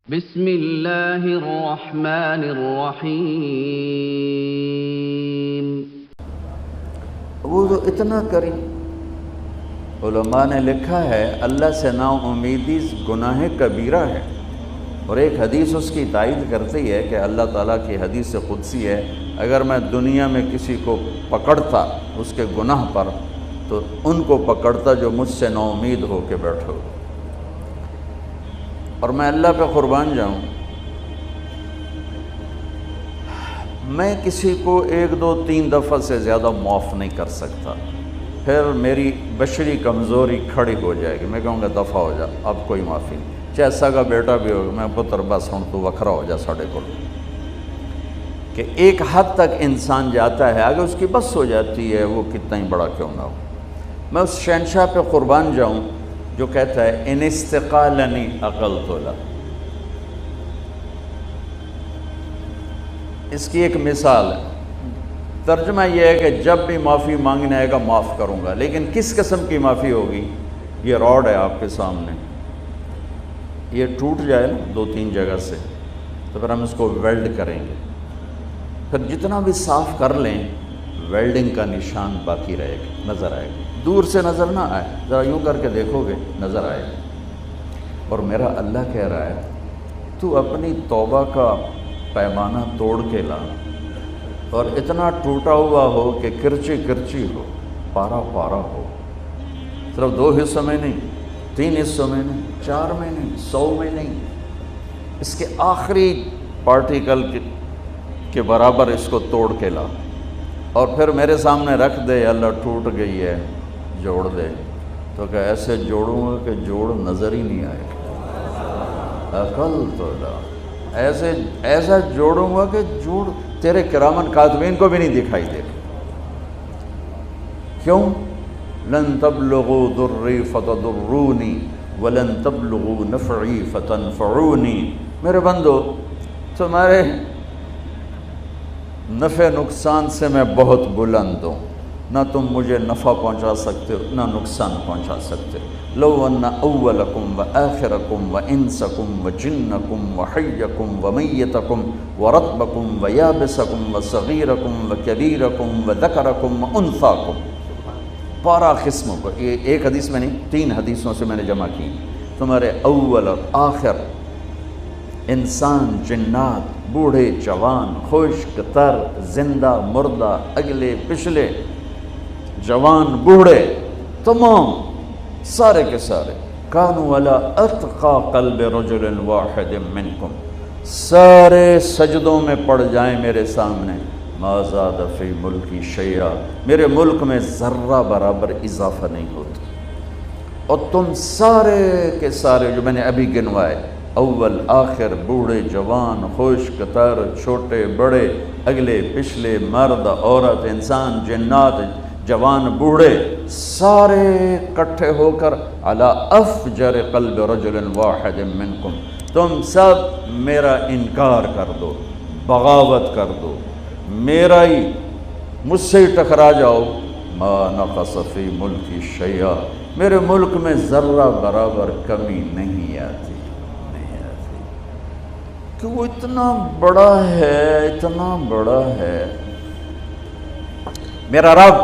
بسم اللہ الرحمن الرحیم۔ وہ تو اتنا کریم، علماء نے لکھا ہے اللہ سے نا امیدی گناہ کبیرہ ہے، اور ایک حدیث اس کی تائید کرتی ہے کہ اللہ تعالیٰ کی حدیث قدسی ہے، اگر میں دنیا میں کسی کو پکڑتا اس کے گناہ پر تو ان کو پکڑتا جو مجھ سے نا امید ہو کے بیٹھو، اور میں اللہ پہ قربان جاؤں، میں کسی کو 1 2 3 دفعہ سے زیادہ معاف نہیں کر سکتا، پھر میری بشری کمزوری کھڑی ہو جائے گی، میں کہوں گا دفعہ ہو جا، اب کوئی معافی نہیں، چاہے سگا بیٹا بھی ہوگا، میں پتر بس ہوں تو وکھرا ہو جا ساڑھے کو، کہ ایک حد تک انسان جاتا ہے، آگے اس کی بس ہو جاتی ہے وہ کتنا ہی بڑا کیوں نہ ہو۔ میں اس شہنشاہ پہ قربان جاؤں جو کہتا ہے ان استقالنی عقلت له۔ اس کی ایک مثال ہے، ترجمہ یہ ہے کہ جب بھی معافی مانگنے آئے گا معاف کروں گا، لیکن کس قسم کی معافی ہوگی؟ یہ راڈ ہے آپ کے سامنے، یہ ٹوٹ جائے نا 2 3 جگہ سے تو پھر ہم اس کو ویلڈ کریں گے، پھر جتنا بھی صاف کر لیں ویلڈنگ کا نشان باقی رہے گا، نظر آئے گا، دور سے نظر نہ آئے، ذرا یوں کر کے دیکھو گے نظر آئے گا۔ اور میرا اللہ کہہ رہا ہے تو اپنی توبہ کا پیمانہ توڑ کے لا، اور اتنا ٹوٹا ہوا ہو کہ کرچی کرچی ہو، پارا پارا ہو، صرف 2 حصوں میں نہیں، 3 حصوں میں نہیں، 4 میں نہیں، 100 میں نہیں، اس کے آخری پارٹیکل کے برابر اس کو توڑ کے لا، اور پھر میرے سامنے رکھ دے، اللہ ٹوٹ گئی ہے جوڑ دے، تو کہ ایسے جوڑوں گا کہ جوڑ نظر ہی نہیں آئے گا، عقل تو لا، ایسا جوڑوں گا کہ جوڑ تیرے کرامن کاتبین کو بھی نہیں دکھائی دے گا۔ کیوں؟ لن تبلغوا ضری فتضرونی ولن تبلغوا نفعی فتنفعونی، میرے بندو تمہارے نفع نقصان سے میں بہت بلند ہوں، نہ تم مجھے نفع پہنچا سکتے ہو نہ نقصان پہنچا سکتے، لو ان اولکم و آخرکم و انسکم و جنکم و حیکم و میتکم و رطبکم و یابسکم و صغیرکم و کبیرکم و ذکرکم و انثاکم، 12 قسموں کو، یہ ایک حدیث میں نہیں 3 حدیثوں سے میں نے جمع کی، تمہارے اول اور آخر، انسان، جنات، بوڑھے جوان، خشک تر، زندہ مردہ، اگلے پچھلے، جوان بوڑھے، تمام سارے کے سارے، کانوا علی اتقى قلب رجل واحد منکم، سارے سجدوں میں پڑ جائیں میرے سامنے، ما زاد فی ملکی شیئا، میرے ملک میں ذرہ برابر اضافہ نہیں ہوتا، اور تم سارے کے سارے جو میں نے ابھی گنوائے، اول آخر، بوڑھے جوان، خشک تر، چھوٹے بڑے، اگلے پچھلے، مرد عورت، انسان جنات، جوان بوڑھے، سارے اکٹھے ہو کر علی افجر قلب رجل واحد منکم، تم سب میرا انکار کر دو، بغاوت کر دو، میرا ہی، مجھ سے ہی ٹکرا جاؤ، ما نقص فی ملکی شیئا، میرے ملک میں ذرہ برابر کمی نہیں آتی، کہ وہ اتنا بڑا ہے، اتنا بڑا ہے۔ میرا رب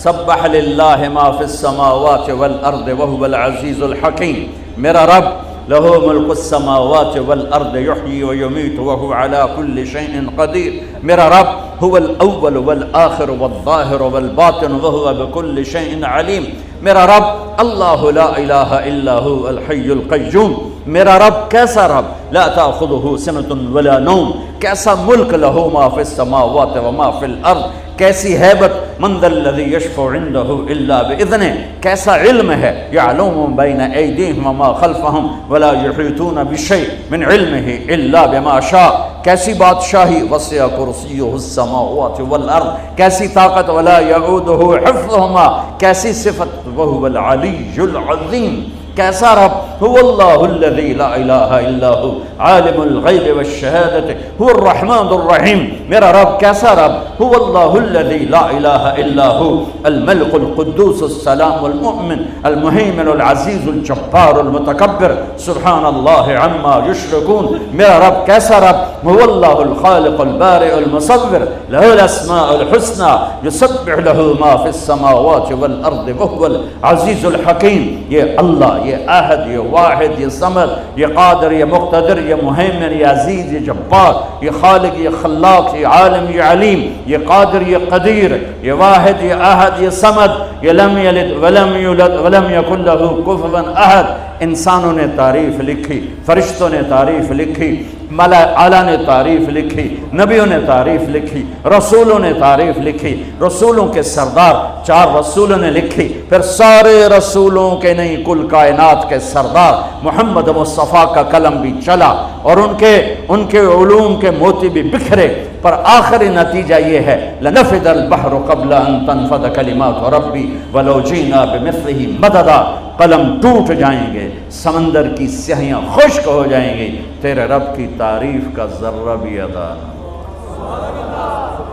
سبح للہ ما فی السماوات والارض وهو العزیز الحکیم، میرا رب لہ ملک السماوات والارض یحیی ویمیت وهو علی کل شیء قدیر، میرا رب هو الاول والآخر والظاہر والباطن وهو بكل شیء علیم، میرا رب اللہ لا الہ الا هو الحی القیوم، میرا رب کیسا رب، لا تأخذه سنة ولا نوم، کیسا ملک لہ ما فی السماوات وما فی الارض، کیسی ہیبت، من ذا الذی یشفع عنده الا باذنہ، کیسا علم ہے، یعلم بین ایدیہم وما خلفہم ولا یحیطون بشیء من علمہ الا بما شاء، کیسی بادشاہی، وسع کرسیہ السماوات والارض، کیسی طاقت، ولا یعودہ حفظہما، کیسی صفت، وہو العلی العظیم، کیسا رب؟ هو اللہ الذی لا الہ الا هو عالم الغیب والشہادت هو الرحمن الرحیم. میرا رب کیسا رب؟ هو اللہ الذی لا الہ الا هو الملک القدوس السلام المؤمن المہیمن العزیز الجبار المتکبر سبحان اللہ عما یشرکون. میرا رب کیسا رب؟ هو اللہ الخالق البارئ المصور له الاسماء الحسنى یسبح له ما فی السماوات والارض وهو العزیز الحکیم. یہ اللہ، یہ احد، یہ واحد، یہ صمد، یہ قادر، یہ مقتدر، یہ مہیمن، یہ عزیز، یہ جبار، یہ خالق، یہ خلاق، یہ عالم، یہ علیم، یہ قادر، یہ قدیر، یہ واحد، یہ احد، یہ صمد، یہ لم یلد ولم یولد ولم یکن لہ کفوا احد. انسانوں نے تعریف لکھی، فرشتوں نے تعریف لکھی، ملائکہ اعلیٰ نے تعریف لکھی، نبیوں نے تعریف لکھی، رسولوں نے تعریف لکھی، رسولوں کے سردار 4 رسولوں نے لکھی، پھر سارے رسولوں کے نہیں کل کائنات کے سردار محمد مصطفیٰ کا قلم بھی چلا اور ان کے علوم کے موتی بھی بکھرے، پر آخری نتیجہ یہ ہے لنفد البحر قبل ان تنفد کلمات ربی ولو جینا بمثلہ مددا. قلم ٹوٹ جائیں گے، سمندر کی سیاہیاں خشک ہو جائیں گی، تیرے رب کی تعریف کا ذرہ بھی ادا نہ،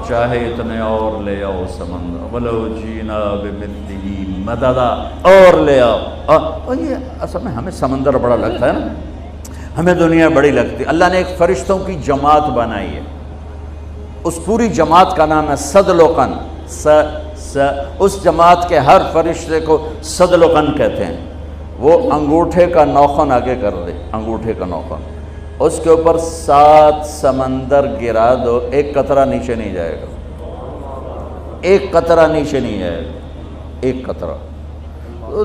چاہے اتنے اور لے آؤ سمندر، ولو جینا بمثلہ مددا، اور لے آؤ. اور یہ اصل میں ہمیں سمندر بڑا لگتا ہے نا، ہمیں دنیا بڑی لگتی. اللہ نے ایک فرشتوں کی جماعت بنائی ہے، اس پوری جماعت کا نام ہے صدلقن. اس جماعت کے ہر فرشتے کو صدلقن کہتے ہیں. وہ انگوٹھے کا نوخن آگے کر دے، انگوٹھے کا نوخن، اس کے اوپر 7 سمندر گرا دو، ایک قطرہ نیچے نہیں جائے گا، ایک قطرہ نیچے نہیں جائے گا، ایک قطرہ.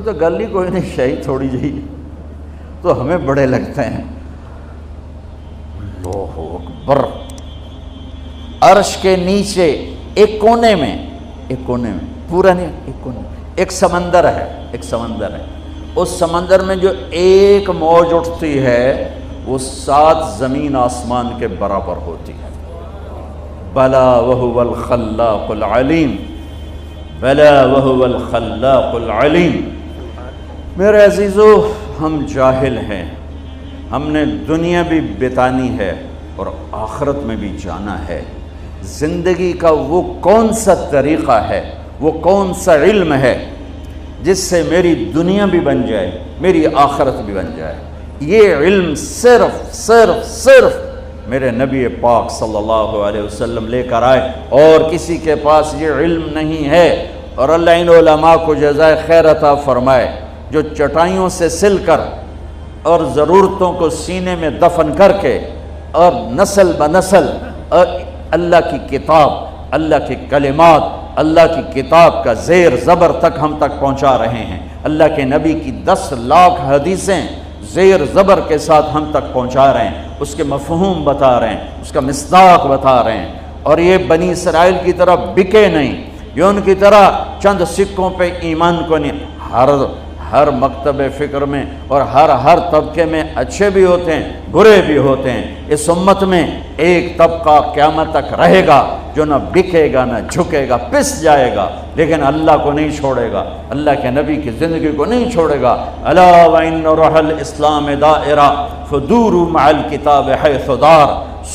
تو گل ہی کوئی نہیں، شہید تھوڑی جی تو ہمیں بڑے لگتے ہیں. اللہ اکبر. عرش کے نیچے ایک کونے میں پورا نہیں، ایک کونے میں ایک سمندر ہے، ایک سمندر ہے. اس سمندر میں جو ایک موج اٹھتی ہے وہ 7 زمین آسمان کے برابر ہوتی ہے. بلا وہو الخلاق العلیم، بلا وہو الخلاق العلیم. میرے عزیزو، ہم جاہل ہیں، ہم نے دنیا بھی بتانی ہے اور آخرت میں بھی جانا ہے. زندگی کا وہ کون سا طریقہ ہے، وہ کون سا علم ہے جس سے میری دنیا بھی بن جائے، میری آخرت بھی بن جائے. یہ علم صرف میرے نبی پاک صلی اللہ علیہ وسلم لے کر آئے، اور کسی کے پاس یہ علم نہیں ہے. اور اللہ ان علماء کو جزائے خیر عطا فرمائے جو چٹائیوں سے سل کر اور ضرورتوں کو سینے میں دفن کر کے اور نسل بنسل اللہ کی کتاب، اللہ کی کلمات، اللہ کی کتاب کا زیر زبر تک ہم تک پہنچا رہے ہیں. اللہ کے نبی کی 10 لاکھ حدیثیں زیر زبر کے ساتھ ہم تک پہنچا رہے ہیں، اس کے مفہوم بتا رہے ہیں، اس کا مصداق بتا رہے ہیں. اور یہ بنی اسرائیل کی طرح بکے نہیں، یہ ان کی طرح چند سکوں پہ ایمان کو نہیں. ہر مکتب فکر میں اور ہر طبقے میں اچھے بھی ہوتے ہیں، برے بھی ہوتے ہیں. اس امت میں ایک طبقہ قیامت تک رہے گا جو نہ بکے گا، نہ جھکے گا، پس جائے گا، لیکن اللہ کو نہیں چھوڑے گا، اللہ کے نبی کی زندگی کو نہیں چھوڑے گا. الا وان روح الاسلام دائرہ فدوروا مع الکتاب حیث دار.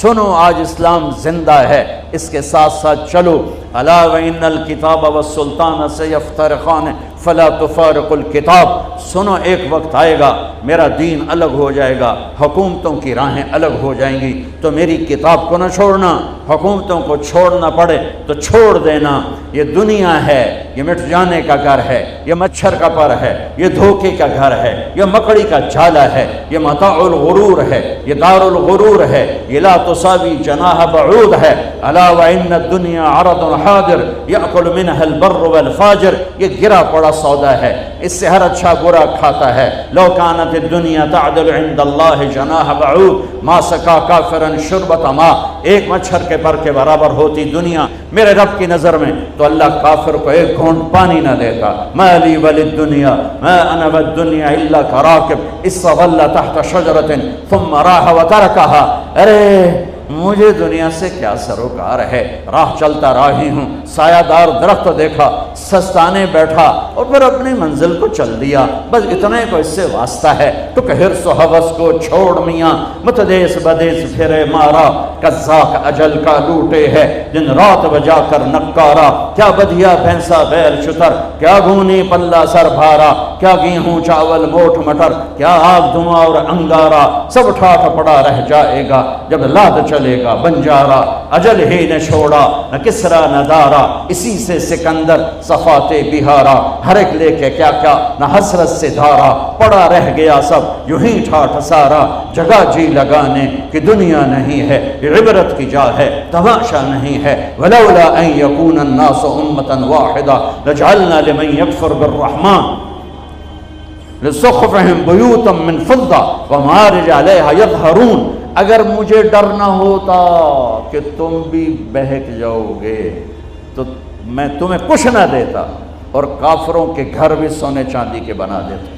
سنو، آج اسلام زندہ ہے، اس کے ساتھ ساتھ چلو. الا وان الکتاب والسلطان سیفترقان فلا تفارق الکتاب. سنو، ایک وقت آئے گا میرا دین الگ ہو جائے گا، حکومتوں کی راہیں الگ ہو جائیں گی، تو میری کتاب کو نہ چھوڑنا. حکومتوں کو چھوڑنا پڑے تو چھوڑ دینا. یہ دنیا ہے، یہ مٹ جانے کا گھر ہے، یہ مچھر کا پر ہے، یہ دھوکے کا گھر ہے، یہ مکڑی کا جالا ہے، یہ متاع الغرور ہے، یہ دار الغرور ہے، یہ لا تساوی جناح بعود ہے. الا وان الدنیا عرض حاضر یاکل منها البر والفاجر. یہ گرا پڑا سودا ہے، اس سے ہر اچھا برا کھاتا ہے. لو كانت الدنيا تعدل عند الله جناح بعوض ما سقى كافرا شربة ماء. ایک مچھر کے پر کے برابر ہوتی دنیا میرے رب کی نظر میں تو اللہ کافر کو ایک گھونٹ پانی نہ دیتا. ما لي وللدنيا ما انا والدنيا الا كراكب استظل تحت شجرة ثم راح وتركها. ارے مجھے دنیا سے کیا سروکار ہے، راہ چلتا راہی ہوں، سایہ دار درخت دیکھا، سستانے بیٹھا اور پھر اپنی منزل کو چل دیا، بس اتنے کو اس سے واسطہ ہے۔ تو کہ حرص و ہوس کو چھوڑ میاں، متدیس بدیس پھرے مارا، قزاق اجل کا لوٹے ہے دن رات بجا کر نکارا، کیا بدھیا بھینسا بیل شتر، کیا گھونی پلہ سر بھارا، کیا گیہوں چاول موٹ مٹر، کیا آگ دھواں اور انگارا، سب ٹھاٹھ پڑا رہ جائے گا جب لاد چلے گا بنجارا، اجل ہی نے چھوڑا نہ کسرا نہ دارا، اسی سے سکندر صفات بہارا، ہر ایک لے کے کیا کیا نہ حسرت سے دھارا، پڑا رہ گیا سب یوں ہی ٹھاٹھ سارا، جگہ جی لگانے کی دنیا نہیں ہے، عبرت کی جا ہے تماشا نہیں ہے، ولولا ان یکون الناس امتا واحدہ لجعلنا لمن یکفر بالرحمن لسقفہم بیوتا من فضہ ومعارج علیہا یظہرون۔ اگر مجھے ڈر نہ ہوتا کہ تم بھی بہک جاؤ گے تو میں تمہیں کچھ نہ دیتا اور کافروں کے گھر بھی سونے چاندی کے بنا دیتا،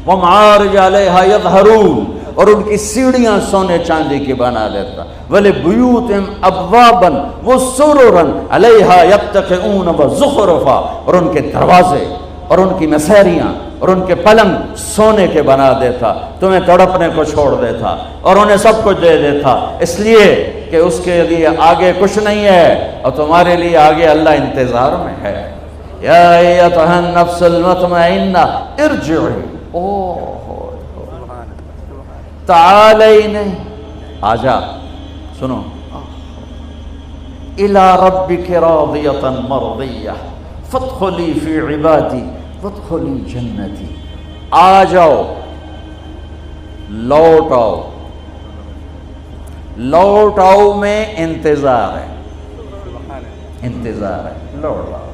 ومعارج علیہا یظہرون، اور ان کی سیڑھیاں سونے چاندی کی بنا دیتا، وَلِبُيُوتِهِمْ أَبْوَابًا وَسُرُرًا عَلَيْهَا يَتَّكِئُونَ وَزُخْرُفًا، اور ان کے دروازے اور ان کی مسیریاں اور ان کے پلنگ سونے کے بنا دیتا، تمہیں تڑپنے کو چھوڑ دیتا اور انہیں سب کچھ دے دیتا، اس لیے کہ اس کے لیے آگے کچھ نہیں ہے اور تمہارے لیے آگے اللہ انتظار میں ہے۔ یا ایتھا النفس المطمئنہ ارجعی، تعالی نہیں، آجا سنو، الی ربک راضیۃ مرضیہ فادخلی فی عبادی وادخلی جنتی، آ جاؤ، لوٹ آؤ، لوٹ آؤ میں انتظار ہے، انتظار ہے، لوٹ آؤ۔